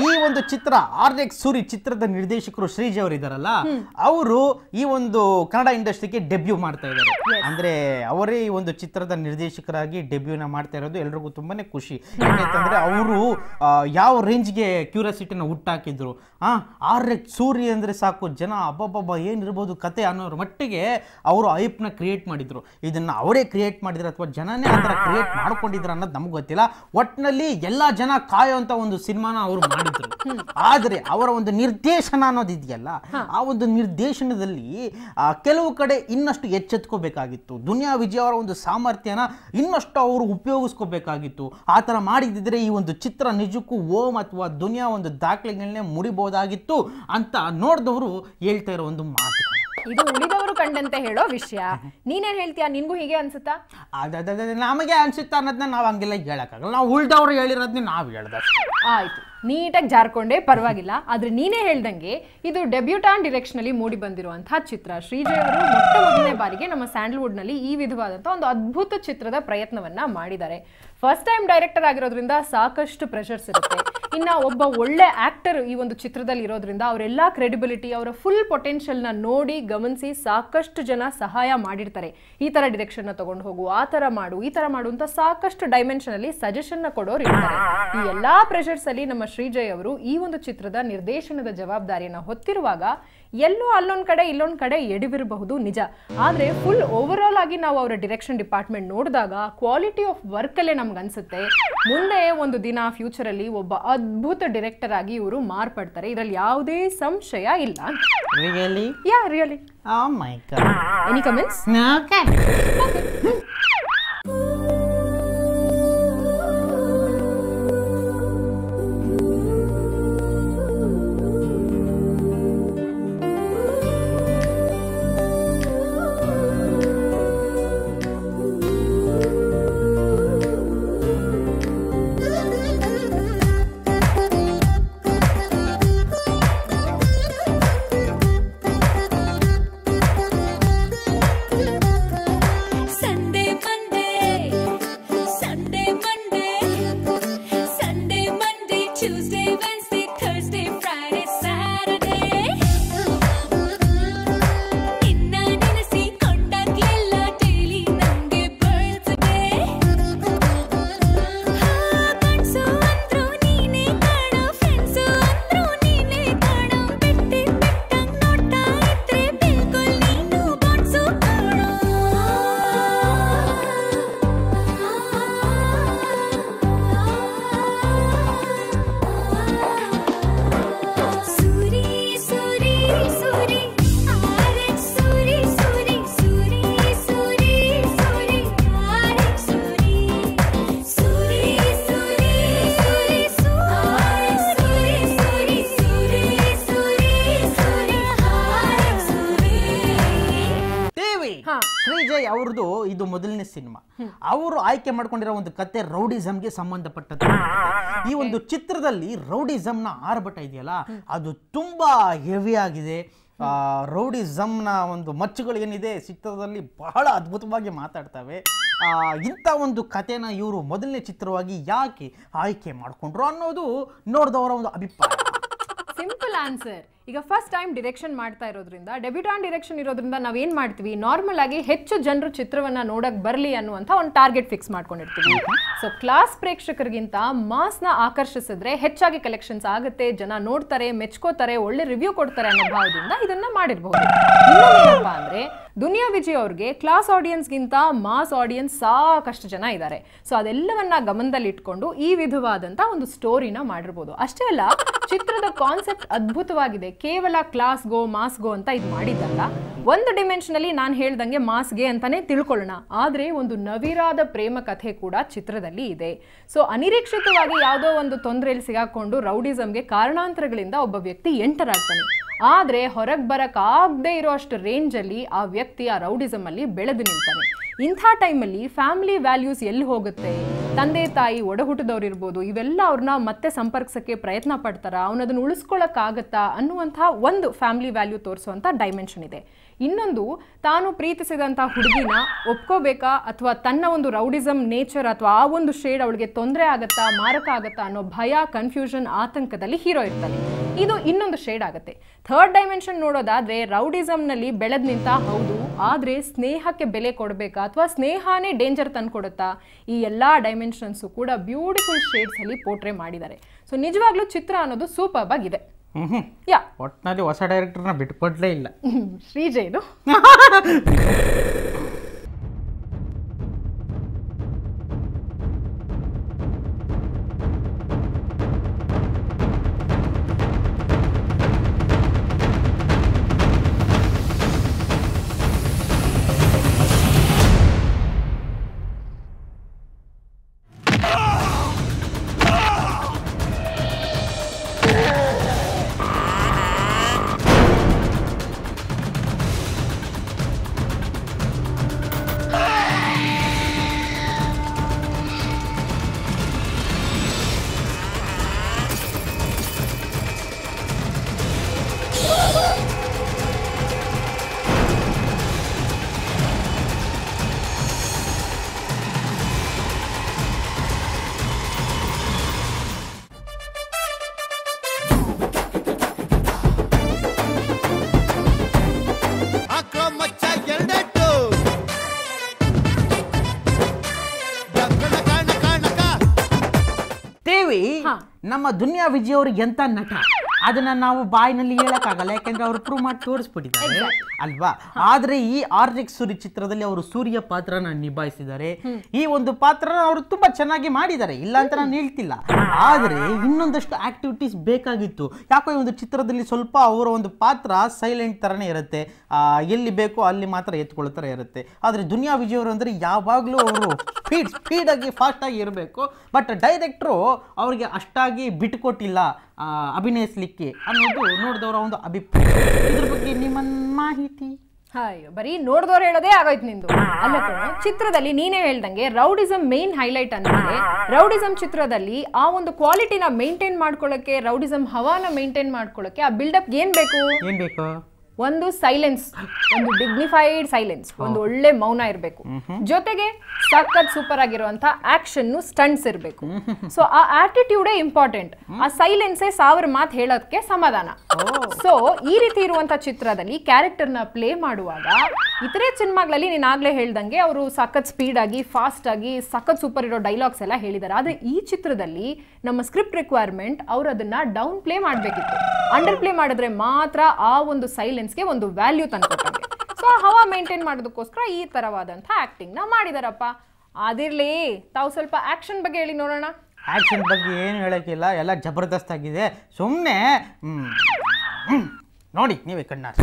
ಈ ಒಂದು ಚಿತ್ರ RX ಸೂರಿ ಚಿತ್ರದ ನಿರ್ದೇಶಕರು ಶ್ರೀಜಯ್ ಅವರು ಇದಾರಲ್ಲ, ಅವರು ಈ ಒಂದು ಕನ್ನಡ ಇಂಡಸ್ಟ್ರಿಗೆ ಡೆಬ್ಯೂ ಮಾಡ್ತಾ ಇದ್ದಾರೆ. ಅಂದ್ರೆ ಅವರೇ ಈ ಒಂದು ಚಿತ್ರದ ನಿರ್ದೇಶಕರಾಗಿ ಡೆಬ್ಯೂನ ಮಾಡ್ತಾ ಇರೋದು ಎಲ್ರಿಗೂ ತುಂಬಾನೇ ಖುಷಿ. ಯಾಕೆಂತಂದ್ರೆ ಅವರು ಯಾವ ರೇಂಜ್ಗೆ ಕ್ಯೂರಿಯಾಸಿಟಿನ ಹುಟ್ಟಾಕಿದ್ರು. RX ಸೂರಿ ಅಂದ್ರೆ ಸಾಕು ಜನ ಅಬ್ಬಬ್ಬಬ್ಬ ಏನಿರ್ಬೋದು ಕತೆ ಅನ್ನೋರ ಮಟ್ಟಿಗೆ ಅವರು ಐಪ್ನ ಕ್ರಿಯೇಟ್ ಮಾಡಿದ್ರು. ಇದನ್ನ ಅವರೇ ಕ್ರಿಯೇಟ್ ಮಾಡಿದ್ರು ಅಥವಾ ಜನನೇ ಆ ಥರ ಕ್ರಿಯೇಟ್ ಮಾಡ್ಕೊಂಡಿದ್ರು ಅನ್ನೋದು ನಮ್ಗೆ ಗೊತ್ತಿಲ್ಲ. ಒಟ್ಟಿನಲ್ಲಿ ಎಲ್ಲಾ ಜನ ಕಾಯೋಂತ ಒಂದು ಸಿನಿಮಾನ ಅವರು ಮಾಡಿದ್ರು. ಆದ್ರೆ ಅವರ ಒಂದು ನಿರ್ದೇಶನ ಅನ್ನೋದು ಇದೆಯಲ್ಲ, ಆ ಒಂದು ನಿರ್ದೇಶನದಲ್ಲಿ ಕೆಲವು ಕಡೆ ಇನ್ನಷ್ಟು ಎಚ್ಚೆತ್ಕೋಬೇಕಾಗಿತ್ತು. ದುನಿಯಾ ವಿಜಯ್ ಅವರ ಒಂದು ಸಾಮರ್ಥ್ಯನ ಇನ್ನಷ್ಟು ಅವರು ಉಪಯೋಗಿಸ್ಕೋಬೇಕಾಗಿತ್ತು. ಆ ಥರ ಮಾಡಿದ್ರೆ ಈ ಒಂದು ಚಿತ್ರ ನಿಜಕ್ಕೂ ಓಂ ಅಥವಾ ದುನಿಯಾ ಒಂದು ದಾಖಲೆಗಳನ್ನೇ ಮುರಿಬಹುದಾಗಿತ್ತು ಅಂತ ನೋಡಿದವರು ಹೇಳ್ತಾ ಇರೋ ಒಂದು ಮಾತು. ಇದು ಉಳಿದವರು ಕಂಡಂತೆ ಹೇಳೋ ವಿಷಯ. ನೀನೇನ್ ಹೇಳ್ತೀಯಾ? ನಿನ್ಗೂ ಹೀಗೆ ಅನ್ಸುತ್ತಾ? ನಮಗೆ ಅನ್ಸುತ್ತಾ ಅನ್ನೋದನ್ನ ನಾವು ಹಂಗೆಲ್ಲ ಹೇಳಕ್ಕಾಗಲ್ಲ. ನಾವು ಉಳಿದವರು ಹೇಳಿರೋದನ್ನ ನಾವು ಹೇಳ್ದ. ಆಯ್ತು, ನೀಟಾಗಿ ಜಾರ್ಕೊಂಡೆ, ಪರವಾಗಿಲ್ಲ. ಆದ್ರೆ ನೀನೇ ಹೇಳ್ದಂಗೆ ಇದು ಡೆಬ್ಯೂಟಾನ್ ಡಿರೆಕ್ಷನ್ ಅಲ್ಲಿ ಮೂಡಿ ಬಂದಿರುವಂತಹ ಚಿತ್ರ. ಶ್ರೀಜಯ್ ಅವರು ಮೊಟ್ಟ ಮೊದಲನೇ ಬಾರಿಗೆ ನಮ್ಮ ಸ್ಯಾಂಡಲ್ವುಡ್ ನಲ್ಲಿ ಈ ವಿಧವಾದಂತಹ ಒಂದು ಅದ್ಭುತ ಚಿತ್ರದ ಪ್ರಯತ್ನವನ್ನ ಮಾಡಿದ್ದಾರೆ. ಫಸ್ಟ್ ಟೈಮ್ ಡೈರೆಕ್ಟರ್ ಆಗಿರೋದ್ರಿಂದ ಸಾಕಷ್ಟು ಪ್ರೆಷರ್ಸ್ ಇರುತ್ತೆ. ಇನ್ನ ಒಬ್ಬ ಒಳ್ಳೆ ಆಕ್ಟರ್ ಈ ಒಂದು ಚಿತ್ರದಲ್ಲಿ ಇರೋದ್ರಿಂದ ಅವರೆಲ್ಲ ಕ್ರೆಡಿಬಿಲಿಟಿ, ಅವರ ಫುಲ್ ಪೊಟೆನ್ಷಿಯಲ್ ನ ನೋಡಿ ಗಮನಿಸಿ ಸಾಕಷ್ಟು ಜನ ಸಹಾಯ ಮಾಡಿರ್ತಾರೆ. ಈ ತರ ಡಿರೆಕ್ಷನ್ ನ ತಗೊಂಡು ಹೋಗು, ಆ ತರ ಮಾಡು, ಈ ತರ ಮಾಡು ಅಂತ ಸಾಕಷ್ಟು ಡೈಮೆನ್ಷನ್ ಅಲ್ಲಿ ಸಜೆಷನ್ ನ ಕೊಡೋರು ಇರ್ತಾರೆ. ಈ ಎಲ್ಲಾ ಪ್ರೆಷರ್ಸ್ ಅಲ್ಲಿ ನಮ್ಮ ಶ್ರೀಜಯ್ ಅವರು ಈ ಒಂದು ಚಿತ್ರದ ನಿರ್ದೇಶನದ ಜವಾಬ್ದಾರಿಯನ್ನ ಹೊತ್ತಿರುವಾಗ ಎಲ್ಲೋ ಅಲ್ಲೊಂದ್ ಕಡೆ ಇಲ್ಲೊಂದ್ ಕಡೆ ಎಡವಿರಬಹುದು ನಿಜ. ಆದ್ರೆ ಫುಲ್ ಓವರ್ ಆಲ್ ಆಗಿ ನಾವು ಅವರ ಡಿರೆಕ್ಷನ್ ಡಿಪಾರ್ಟ್ಮೆಂಟ್ ನೋಡಿದಾಗ ಕ್ವಾಲಿಟಿ ಆಫ್ ವರ್ಕ್ ಅಲ್ಲೇ ನಮ್ಗೆ ಅನ್ಸುತ್ತೆ ಮುಂದೆ ಒಂದು ದಿನ ಫ್ಯೂಚರ್ ಅಲ್ಲಿ ಒಬ್ಬ ಅದ್ಭುತ ಡೈರೆಕ್ಟರ್ ಆಗಿ ಇವರು ಮಾರ್ಪಡ್ತಾರೆ. ಇದರಲ್ಲಿ ಯಾವುದೇ ಸಂಶಯ ಇಲ್ಲ. Really? Yeah, really. Oh my God. Any comments? No comments. Srijay ಅವ್ರದ್ದು ಇದು ಮೊದಲನೇ ಸಿನಿಮಾ. ಅವರು ಆಯ್ಕೆ ಮಾಡ್ಕೊಂಡಿರೋ ಒಂದು ಕತೆ ರೌಡಿಸಮ್ಗೆ ಸಂಬಂಧಪಟ್ಟದ್ದು. ಈ ಒಂದು ಚಿತ್ರದಲ್ಲಿ ರೌಡಿಸಮ್ನ ಆರ್ಭಟ ಇದೆಯಲ್ಲ ಅದು ತುಂಬಾ ಹೆವಿ ಆಗಿದೆ. ರೌಡಿಸಮ್ನ ಒಂದು ಮಚ್ಚುಗಳು ಏನಿದೆ ಚಿತ್ರದಲ್ಲಿ ಬಹಳ ಅದ್ಭುತವಾಗಿ ಮಾತಾಡ್ತವೆ. ಇಂಥ ಒಂದು ಕಥೆನ ಇವರು ಮೊದಲನೇ ಚಿತ್ರವಾಗಿ ಯಾಕೆ ಆಯ್ಕೆ ಮಾಡಿಕೊಂಡ್ರು ಅನ್ನೋದು ನೋಡಿದವರ ಒಂದು ಅಭಿಪ್ರಾಯ. Simple answer. ಈಗ ಫಸ್ಟ್ ಟೈಮ್ ಡಿರೆಕ್ಷನ್ ಮಾಡ್ತಾ ಇರೋದ್ರಿಂದ, ಡೆಬ್ಯೂಟಾನ್ ಡಿರೆಕ್ಷನ್ ಇರೋದ್ರಿಂದ ನಾವೇನ್ ಮಾಡ್ತೀವಿ, ನಾರ್ಮಲ್ ಆಗಿ ಹೆಚ್ಚು ಜನರು ಚಿತ್ರವನ್ನ ನೋಡಕ್ ಬರ್ಲಿ ಅನ್ನುವಂಥ ಒಂದು ಟಾರ್ಗೆಟ್ ಫಿಕ್ಸ್ ಮಾಡ್ಕೊಂಡಿರ್ತೀವಿ. ಸೊ ಕ್ಲಾಸ್ ಪ್ರೇಕ್ಷಕರಿಗಿಂತ ಮಾಸ್ನ ಆಕರ್ಷಿಸಿದ್ರೆ ಹೆಚ್ಚಾಗಿ ಕಲೆಕ್ಷನ್ಸ್ ಆಗುತ್ತೆ, ಜನ ನೋಡ್ತಾರೆ, ಮೆಚ್ಕೋತಾರೆ, ಒಳ್ಳೆ ರಿವ್ಯೂ ಕೊಡ್ತಾರೆ ಅನ್ನೋ ಭಾವದಿಂದ ಇದನ್ನ ಮಾಡಿರಬಹುದು. ಇನ್ನೊಂದೇನಪ್ಪ ಅಂದ್ರೆ ದುನಿಯಾ ವಿಜಯ್ ಅವ್ರಿಗೆ ಕ್ಲಾಸ್ ಆಡಿಯನ್ಸ್ಗಿಂತ ಮಾಸ್ ಆಡಿಯನ್ಸ್ ಸಾಕಷ್ಟು ಜನ ಇದ್ದಾರೆ. ಸೊ ಅದೆಲ್ಲವನ್ನ ಗಮನದಲ್ಲಿ ಇಟ್ಕೊಂಡು ಈ ವಿಧವಾದಂತ ಒಂದು ಸ್ಟೋರಿನ ಮಾಡಿರ್ಬೋದು. ಅಷ್ಟೇ ಅಲ್ಲ, ಚಿತ್ರದ ಕಾನ್ಸೆಪ್ಟ್ ಅದ್ಭುತವಾಗಿದೆ. ಕೇವಲ ಕ್ಲಾಸ್ ಗೋ ಮಾಸ್ ಗೋ ಅಂತ ಇದು ಮಾಡಿದ್ದಲ್ಲ, ಒಂದು ಡಿಮೆನ್ಷನ್ ಅಲ್ಲಿ ನಾನು ಹೇಳ್ದಂಗೆ ಮಾಸ್ಗೆ ಅಂತಾನೆ ತಿಳ್ಕೊಳ್ಳೋಣ, ಆದ್ರೆ ಒಂದು ನವಿರಾದ ಪ್ರೇಮ ಕಥೆ ಕೂಡ ಚಿತ್ರದಲ್ಲಿ ಇದೆ. ಸೊ ಅನಿರೀಕ್ಷಿತವಾಗಿ ಯಾವುದೋ ಒಂದು ತೊಂದರೆಯಲ್ಲಿ ಸಿಗಾಕೊಂಡು ರೌಡಿಸಮ್ಗೆ ಕಾರಣಾಂತರಗಳಿಂದ ಒಬ್ಬ ವ್ಯಕ್ತಿ ಎಂಟರ್ ಆಗ್ತಾನೆ. ಆದ್ರೆ ಹೊರಗೆ ಬರಕ್ ಆಗದೆ ಇರೋ ಅಷ್ಟು ರೇಂಜ್ ಅಲ್ಲಿ ಆ ವ್ಯಕ್ತಿ ಆ ರೌಡಿಸಮ್ ಅಲ್ಲಿ ಬೆಳೆದು ನಿಲ್ತಾನೆ. ಇಂಥ ಟೈಮಲ್ಲಿ ಫ್ಯಾಮಿಲಿ ವ್ಯಾಲ್ಯೂಸ್ ಎಲ್ಲಿ ಹೋಗುತ್ತೆ, ತಂದೆ ತಾಯಿ ಒಡಹುಟ್ಟಿದವ್ರು ಇರ್ಬೋದು, ಇವೆಲ್ಲ ಅವ್ರನ್ನ ಮತ್ತೆ ಸಂಪರ್ಕಿಸಕ್ಕೆ ಪ್ರಯತ್ನ ಪಡ್ತಾರ, ಅವನದನ್ನು ಉಳಿಸ್ಕೊಳ್ಳೋಕ್ಕಾಗತ್ತಾ ಅನ್ನುವಂಥ ಒಂದು ಫ್ಯಾಮಿಲಿ ವ್ಯಾಲ್ಯೂ ತೋರಿಸುವಂಥ ಡೈಮೆನ್ಷನ್ ಇದೆ. ಇನ್ನೊಂದು, ತಾನು ಪ್ರೀತಿಸಿದಂಥ ಹುಡುಗಿನ ಒಪ್ಕೋಬೇಕಾ ಅಥವಾ ತನ್ನ ಒಂದು ರೌಡಿಸಮ್ ನೇಚರ್ ಅಥವಾ ಆ ಒಂದು ಶೇಡ್ ಅವಳಿಗೆ ತೊಂದರೆ ಆಗತ್ತಾ, ಮಾರಕ ಆಗತ್ತಾ ಅನ್ನೋ ಭಯ, ಕನ್ಫ್ಯೂಷನ್, ಆತಂಕದಲ್ಲಿ ಹೀರೋ ಇರ್ತಾನೆ. ಇದು ಇನ್ನೊಂದು ಶೇಡ್ ಆಗುತ್ತೆ. ಥರ್ಡ್ ಡೈಮೆನ್ಷನ್ ನೋಡೋದಾದ್ರೆ ರೌಡಿಸಮ್ನಲ್ಲಿ ಬೆಳೆದ್ ನಿಂತ ಹೌದು, ಆದರೆ ಸ್ನೇಹಕ್ಕೆ ಬೆಲೆ ಕೊಡಬೇಕಾ ಅಥವಾ ಸ್ನೇಹನೇ ಡೇಂಜರ್ ತಂದ್ಕೊಡುತ್ತಾ, ಈ ಎಲ್ಲ ಡೈಮೆನ್ಷನ್ಸು ಕೂಡ ಬ್ಯೂಟಿಫುಲ್ ಶೇಡ್ಸ್ ಅಲ್ಲಿ ಪೋರ್ಟ್ರೇ ಮಾಡಿದ್ದಾರೆ. ಸೊ ನಿಜವಾಗ್ಲೂ ಚಿತ್ರ ಅನ್ನೋದು ಸೂಪರ್ಬ್ ಆಗಿದೆ. ಯಾ, ಒಟ್ಟಿನಲ್ಲಿ ಹೊಸ ಡೈರೆಕ್ಟರ್ನ ಬಿಟ್ಕೊಡ್ಲೇ ಇಲ್ಲ ಶ್ರೀಜಯ್ದು. ನಮ್ಮ ದುನಿಯಾ ವಿಜಯ್ ಅವ್ರಿಗೆ ಎಂತ ನಟ, ಅದನ್ನ ನಾವು ಬಾಯಿನಲ್ಲಿ ಹೇಳಕ್ಕಾಗಲ್ಲ, ಯಾಕಂದ್ರೆ ಅವರು ಪ್ರೂವ್ ಮಾಡಿ ತೋರಿಸ್ಬಿಟ್ಟಿದ್ದಾರೆ ಅಲ್ವಾ. ಆದ್ರೆ ಈ ಆರ್ಎಕ್ಸ್ ಸೂರಿ ಚಿತ್ರದಲ್ಲಿ ಅವರು ಸೂರ್ಯ ಪಾತ್ರನ ನಿಭಾಯಿಸಿದ್ದಾರೆ. ಈ ಒಂದು ಪಾತ್ರ ಅವರು ತುಂಬಾ ಚೆನ್ನಾಗಿ ಮಾಡಿದ್ದಾರೆ, ಇಲ್ಲ ಅಂತ ನಾನು ಹೇಳ್ತಿಲ್ಲ. ಆದ್ರೆ ಇನ್ನೊಂದಷ್ಟು ಆಕ್ಟಿವಿಟೀಸ್ ಬೇಕಾಗಿತ್ತು. ಯಾಕೋ ಈ ಒಂದು ಚಿತ್ರದಲ್ಲಿ ಸ್ವಲ್ಪ ಅವರ ಒಂದು ಪಾತ್ರ ಸೈಲೆಂಟ್ ತರನೇ ಇರುತ್ತೆ, ಎಲ್ಲಿ ಬೇಕೋ ಅಲ್ಲಿ ಮಾತ್ರ ಎತ್ಕೊಳ್ತಾರೆ ಇರುತ್ತೆ. ಆದ್ರೆ ದುನಿಯಾ ವಿಜಯ್ ಅವರು ಅಂದ್ರೆ ಯಾವಾಗ್ಲೂ ಅವರು ಸ್ಪೀಡ್ ಆಗಿ ಫಾಸ್ಟ್ ಆಗಿ ಇರಬೇಕು. ಬಟ್ ಡೈರೆಕ್ಟ್ರು ಅವ್ರಿಗೆ ಅಷ್ಟಾಗಿ ಬಿಟ್ಟುಕೊಟ್ಟಿಲ್ಲ ಅಭಿನಯಿಸ್ಲಿಕ್ಕೆ ಅನ್ನೋದು ನೋಡಿದವರ ಒಂದು ಅಭಿಪ್ರಾಯ. ಇದ್ರ ಬಗ್ಗೆ ನಿಮ್ಮ ಮಾಹಿತಿ? ಅಯ್ಯೋ, ಬರೀ ನೋಡಿದವ್ರು ಹೇಳೋದೇ ಆಗೋಯ್ತು ನಿಂದು. ಅಲ್ಲ ಕಣೋ, ಚಿತ್ರದಲ್ಲಿ ನೀನೇ ಹೇಳ್ದಂಗೆ ರೌಡಿಸಮ್ ಮೇನ್ ಹೈಲೈಟ್ ಅಂದ್ರೆ ರೌಡಿಸಮ್ ಚಿತ್ರದಲ್ಲಿ ಆ ಒಂದು ಕ್ವಾಲಿಟಿನ ಮೇಂಟೈನ್ ಮಾಡ್ಕೊಳ್ಳೋಕೆ, ರೌಡಿಸಮ್ ಹವಾನ ಮೇಂಟೈನ್ ಮಾಡ್ಕೊಳ್ಳೋಕೆ ಆ ಬಿಲ್ಡಪ್ ಏನ್ ಬೇಕು? ಒಂದು ಸೈಲೆನ್ಸ್, ಒಂದು ಡಿಗ್ನಿಫೈಡ್ ಸೈಲೆನ್ಸ್, ಒಂದು ಒಳ್ಳೆ ಮೌನ ಇರಬೇಕು. ಜೊತೆಗೆ ಸಖತ್ ಸೂಪರ್ ಆಗಿರುವಂತ ಆಕ್ಷನ್ ಸ್ಟಂಟ್ಸ್ ಇರಬೇಕು. ಸೊ ಆ ಆಟಿಟ್ಯೂಡೇ ಇಂಪಾರ್ಟೆಂಟ್. ಆ ಸೈಲೆನ್ಸೇ 1000 ಮಾತು ಹೇಳೋದಕ್ಕೆ ಸಮಾಧಾನ. ಸೊ ಈ ರೀತಿ ಇರುವಂತ ಚಿತ್ರದಲ್ಲಿ ಕ್ಯಾರೆಕ್ಟರ್ ನ ಪ್ಲೇ ಮಾಡುವಾಗ ಇತರೆ ಸಿನಿಮಾಗಳಲ್ಲಿ ನೀನ್ ಆಗ್ಲೇ ಹೇಳ್ದಂಗೆ ಅವರು ಸಖತ್ ಸ್ಪೀಡ್ ಆಗಿ, ಫಾಸ್ಟ್ ಆಗಿ, ಸಖತ್ ಸೂಪರ್ ಇರೋ ಡೈಲಾಗ್ಸ್ ಎಲ್ಲ ಹೇಳಿದ್ದಾರೆ. ಆದ್ರೆ ಈ ಚಿತ್ರದಲ್ಲಿ ನಮ್ಮ ಸ್ಕ್ರಿಪ್ಟ್ ರಿಕ್ವೈರ್ಮೆಂಟ್ ಅವ್ರು ಅದನ್ನ ಡೌನ್ ಪ್ಲೇ ಮಾಡ್ಬೇಕಿತ್ತು. ಅಂಡರ್ ಪ್ಲೇ ಮಾಡಿದ್ರೆ ಮಾತ್ರ ಆ ಒಂದು ಸೈಲೆನ್ಸ್ಗೆ ಒಂದು ವ್ಯಾಲ್ಯೂ ತಂದ್ಕೊಟ್ಟಾಗೆ. ಸೊ ಹವಾ ಮೇಂಟೈನ್ ಮಾಡೋದಕ್ಕೋಸ್ಕರ ಈ ತರವಾದಂಥ ಆಕ್ಟಿಂಗ್ ನ ಮಾಡಿದಾರಪ್ಪ. ಅದಿರ್ಲಿ, ತಾವು ಸ್ವಲ್ಪ ಆಕ್ಷನ್ ಬಗ್ಗೆ ಹೇಳಿ ನೋಡೋಣ. ಆಕ್ಷನ್ ಬಗ್ಗೆ ಏನು ಹೇಳೋಕ್ಕಿಲ್ಲ, ಎಲ್ಲ ಜಬರ್ದಸ್ತ್ ಆಗಿದೆ. ಸುಮ್ಮನೆ ನೋಡಿ ನೀವೇ ಕಣ್ಣಾರೆ.